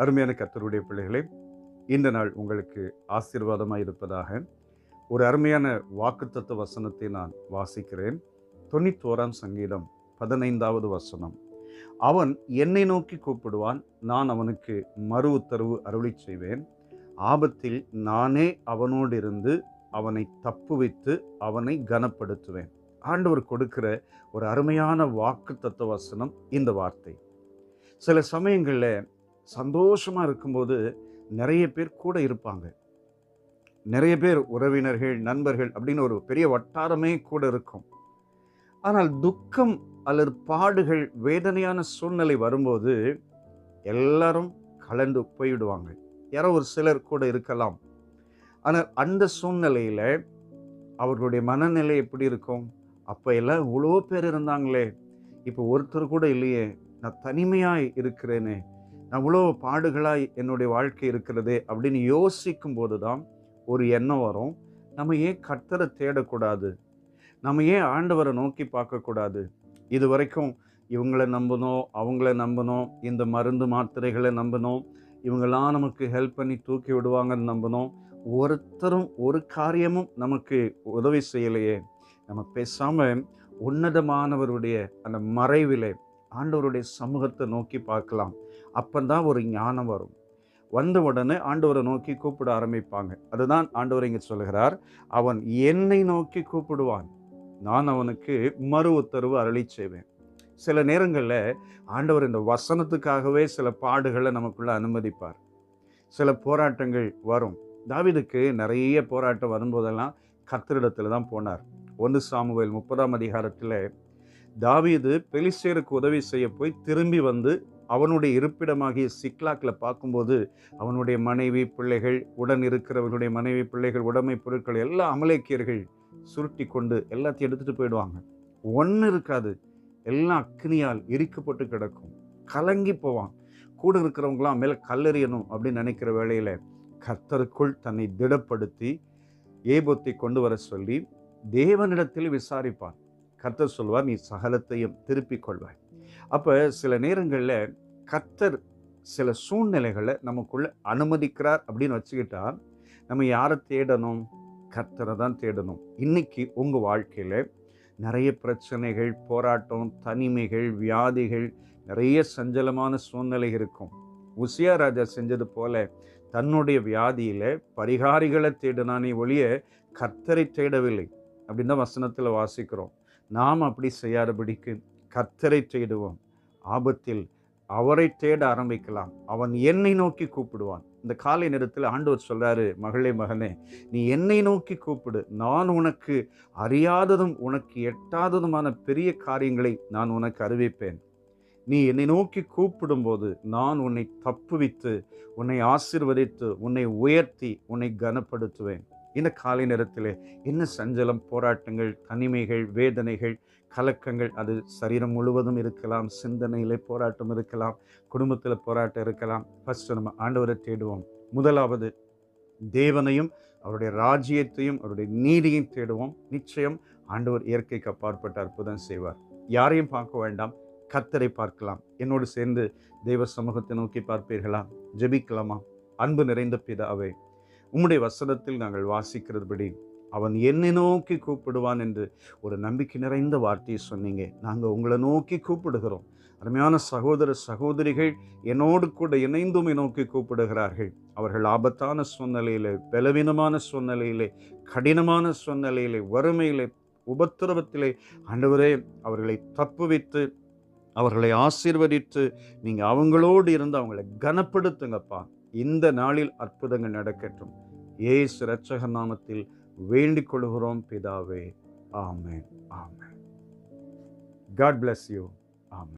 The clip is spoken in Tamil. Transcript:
அருமையான கர்த்தருடைய பிள்ளைகளே, இந்த நாள் உங்களுக்கு ஆசீர்வாதமாக இருப்பதாக. ஒரு அருமையான வாக்குத்தத்த வசனத்தை நான் வாசிக்கிறேன். 91ஆம் சங்கீதம் 15வது வசனம். அவன் என்னை நோக்கி கூப்பிடுவான், நான் அவனுக்கு மறு உத்தரவு அருளிச் செய்வேன். ஆபத்தில் நானே அவனோடு இருந்து அவனை தப்புவித்து அவனை கனப்படுத்துவேன். ஆண்டவர் கொடுக்கிற ஒரு அருமையான வாக்குத்தத்த வசனம் இந்த வார்த்தை. சில சமயங்களில் சந்தோஷமாக இருக்கும்போது நிறைய பேர் கூட இருப்பாங்க. நிறைய பேர் உறவினர்கள், நண்பர்கள் அப்படின்னு ஒரு பெரிய வட்டாரமே கூட இருக்கும். ஆனால் துக்கம் அல்லது பாடுகள், வேதனையான சூழ்நிலை வரும்போது எல்லாரும் கலந்து போய்விடுவாங்க. யாரோ ஒரு சிலர் கூட இருக்கலாம். ஆனால் அந்த சூழ்நிலையில் அவர்களுடைய மனநிலை எப்படி இருக்கும்? அப்போ எல்லாம் இவ்வளோ பேர் இருந்தாங்களே, இப்போ ஒருத்தர் கூட இல்லையே, நான் தனிமையாக இருக்கிறேனே, நான் இவ்வளோ பாடுகளாய் என்னுடைய வாழ்க்கை இருக்கிறதே அப்படின்னு யோசிக்கும் போது தான் ஒரு எண்ணம் வரும். நம்ம ஏன் கர்த்தரை தேடக்கூடாது? நம்ம ஏன் ஆண்டவரை நோக்கி பார்க்கக்கூடாது? இது வரைக்கும் இவங்களை நம்பணும், அவங்கள நம்பணும், இந்த மருந்து மாத்திரைகளை நம்பணும், இவங்கெல்லாம் நமக்கு ஹெல்ப் பண்ணி தூக்கி விடுவாங்கன்னு நம்பணும். ஒருத்தரும் ஒரு காரியமும் நமக்கு உதவி செய்யலையே. நம்ம பேசாமல் உன்னதமானவருடைய அந்த மறைவிலே ஆண்டவருடைய சமூகத்தை நோக்கி பார்க்கலாம். அப்பந்தான் ஒரு ஞானம் வரும். வந்த உடனே ஆண்டவரை நோக்கி கூப்பிட ஆரம்பிப்பாங்க. அதுதான் ஆண்டவர் இங்கே சொல்கிறார், அவன் என்னை நோக்கி கூப்பிடுவான், நான் அவனுக்கு மறு உத்தரவு அருளிச் செய்வேன். சில நேரங்களில் ஆண்டவர் இந்த வசனத்துக்காகவே சில பாடுகளை நமக்குள்ள அனுமதிப்பார். சில போராட்டங்கள் வரும். தாவீதுக்கு நிறைய போராட்டம் வரும்போதெல்லாம் கர்த்தரிடத்தில் தான் போனார். 1 சாமுவேல் 30ஆம் அதிகாரத்தில் தாவீது பெலிஸ்தேருக்கு உதவி செய்ய போய் திரும்பி வந்து அவனுடைய இருப்பிடமாகிய சிக்லாக்கில் பார்க்கும்போது அவனுடைய மனைவி பிள்ளைகள், உடன் இருக்கிறவர்களுடைய மனைவி பிள்ளைகள், உடைமை பொருட்கள் எல்லாம் அமலேக்கியர்கள் சுருட்டி கொண்டு எல்லாத்தையும் எடுத்துகிட்டு போயிடுவாங்க. ஒன்று இருக்காது, எல்லாம் அக்னியால் எரிக்கப்பட்டு கிடக்கும். கலங்கி போவான். கூட இருக்கிறவங்களாம் மேலே கல்லெறியணும் அப்படின்னு நினைக்கிற வேளையில் கர்த்தருக்குள் தன்னை திடப்படுத்தி ஏபோத்தை கொண்டு வர சொல்லி தேவனிடத்தில் விசாரிப்பான். கர்த்தர் சொல்வார், நீ சகலத்தையும் திருப்பிக் கொள்வாய். அப்போ சில நேரங்களில் கர்த்தர் சில சூழ்நிலைகளை நமக்குள்ள அனுமதிக்கிறார் அப்படின்னு வச்சுக்கிட்டா நம்ம யாரை தேடணும்? கர்த்தரை தான் தேடணும். இன்னைக்கு உங்கள் வாழ்க்கையில் நிறைய பிரச்சனைகள், போராட்டம், தனிமைகள், வியாதிகள், நிறைய சஞ்சலமான சூழ்நிலை இருக்கும். உசியா ராஜா செஞ்சது போல தன்னுடைய வியாதியில் பரிகாரிகளை தேடினானே ஒழிய கர்த்தரை தேடவில்லை அப்படின்னு தான் வசனத்தில் வாசிக்கிறோம். நாம் அப்படி செய்யாதபடிக்கு கர்த்தரை தேடுவோம். ஆபத்தில் அவரை தேட ஆரம்பிக்கலாம். அவன் என்னை நோக்கி கூப்பிடுவான். இந்த காலை நேரத்தில் ஆண்டவர் சொல்றாரு, மகளே மகனே, நீ என்னை நோக்கி கூப்பிடு, நான் உனக்கு அறியாததும் உனக்கு எட்டாததுமான பெரிய காரியங்களை நான் உனக்கு அறிவிப்பேன். நீ என்னை நோக்கி கூப்பிடும்போது நான் உன்னை தப்புவித்து, உன்னை ஆசீர்வதித்து, உன்னை உயர்த்தி, உன்னை கனப்படுத்துவேன். இந்த காலை நேரத்தில் என்ன சஞ்சலம், போராட்டங்கள், தனிமைகள், வேதனைகள், கலக்கங்கள், அது சரீரம் முழுவதும் இருக்கலாம். சிந்தனையிலே போராட்டம் இருக்கலாம், குடும்பத்தில் போராட்டம் இருக்கலாம். ஃபர்ஸ்ட் நம்ம ஆண்டவரை தேடுவோம். முதலாவது தேவனையும் அவருடைய ராஜ்யத்தையும் அவருடைய நீதியையும் தேடுவோம். நிச்சயம் ஆண்டவர் இயற்கைக்கு அப்பாற்பட்ட அற்புதம் செய்வார். யாரையும் பார்க்க வேண்டாம், கர்த்தரை பார்க்கலாம். என்னோடு சேர்ந்து தெய்வ சமூகத்தை நோக்கி பார்ப்பீர்களா? ஜெபிக்கலாமா? அன்பு நிறைந்த பிதாவே, உம்முடைய வசனத்தில் நாங்கள் வாசிக்கிறதுபடி அவன் என்னை நோக்கி கூப்பிடுவான் என்று ஒரு நம்பிக்கை நிறைந்த வார்த்தையை சொன்னீங்க. நாங்கள் உங்களை நோக்கி கூப்பிடுகிறோம். அருமையான சகோதர சகோதரிகள் என்னோடு கூட இணைந்தும் நோக்கி கூப்பிடுகிறார்கள். அவர்கள் ஆபத்தான சூழ்நிலையிலே, பலவீனமான சூழ்நிலையிலே, கடினமான சூழ்நிலையிலே, வறுமையிலே, உபத்திரவத்திலே ஆண்டவரே அவர்களை தப்புவித்து, அவர்களை ஆசீர்வதித்து, நீங்கள் அவங்களோடு இருந்து அவங்களை கனப்படுத்துங்கப்பா. இந்த நாளில் அற்புதங்கள் நடக்கட்டும். இயேசு இரட்சகர் நாமத்தில் வேண்டிக் கொள்கிறோம் பிதாவே. ஆமென். ஆமென். God bless you. ஆமென்.